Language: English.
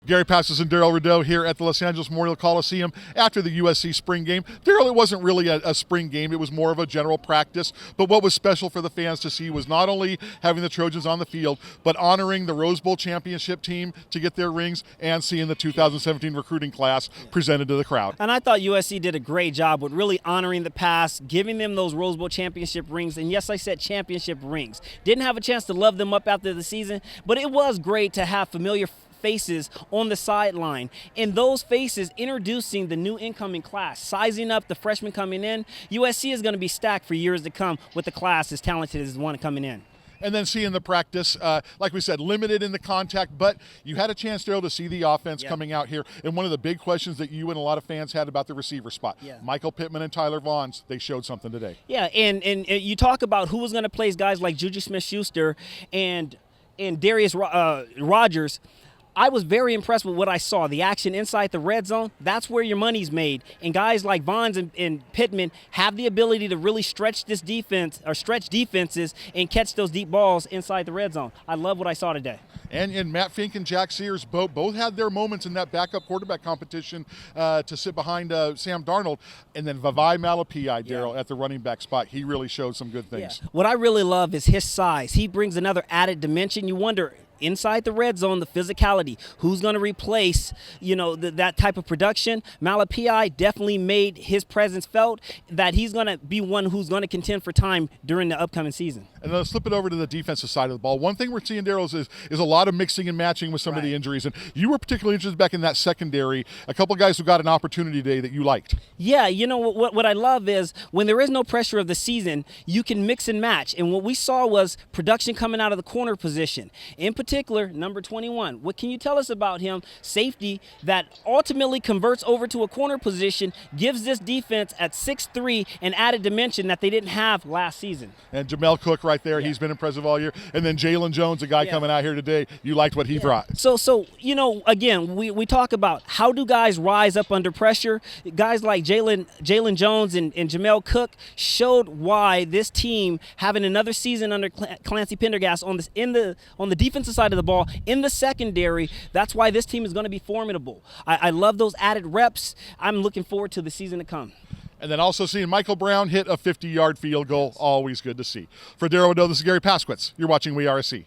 Garry Paskwietz and Darrell Rideaux here at the Los Angeles Memorial Coliseum after the USC spring game. Darrell, it wasn't really a spring game. It was more of a general practice. But what was special for the fans to see was not only having the Trojans on the field, but honoring the Rose Bowl championship team to get their rings and seeing the 2017 recruiting class presented to the crowd. And I thought USC did a great job with really honoring the past, giving them those Rose Bowl championship rings. And yes, I said championship rings. Didn't have a chance to love them up after the season, but it was great to have familiar faces on the sideline, and those faces introducing the new incoming class, sizing up the freshmen coming in. USC is going to be stacked for years to come with the class as talented as the one coming in. And then seeing the practice, like we said, limited in the contact, but you had a chance, Darrell, to see the offense coming out here. And one of the big questions that you and a lot of fans had about the receiver spot, Michael Pittman and Tyler Vaughns, they showed something today. Yeah, and you talk about who was going to place guys like Juju Smith-Schuster and Darius Rogers. I was very impressed with what I saw. The action inside the red zone, that's where your money's made. And guys like Vaughns and Pittman have the ability to really stretch this defense or stretch defenses and catch those deep balls inside the red zone. I love what I saw today. And Matt Fink and Jack Sears both had their moments in that backup quarterback competition to sit behind Sam Darnold. And then Vavae Malapai, Darrell, at the running back spot. He really showed some good things. Yeah. What I really love is his size. He brings another added dimension. You wonder, inside the red zone, the physicality, who's going to replace, that type of production? Malapai definitely made his presence felt, that he's going to be one who's going to contend for time during the upcoming season. And then let's flip it over to the defensive side of the ball. One thing we're seeing, Darrell, is a lot of mixing and matching with some of the injuries. And you were particularly interested back in that secondary. A couple of guys who got an opportunity today that you liked. Yeah, what I love is when there is no pressure of the season, you can mix and match. And what we saw was production coming out of the corner position. In particular, number 21. What can you tell us about him? Safety that ultimately converts over to a corner position, gives this defense at 6'3" an added dimension that they didn't have last season. And Jamel Cook right there, he's been impressive all year. And then Jalen Jones, a guy coming out here today, you liked what he brought. So again, we talk about how do guys rise up under pressure. Guys like Jalen Jones and Jamel Cook showed why this team, having another season under Clancy Pendergast on the defensive side of the ball, in the secondary, that's why this team is going to be formidable. I love those added reps. I'm looking forward to the season to come. And then also seeing Michael Brown hit a 50-yard field goal, always good to see. For Darrell Rideaux, this is Garry Paskwietz. You're watching WeAreSC.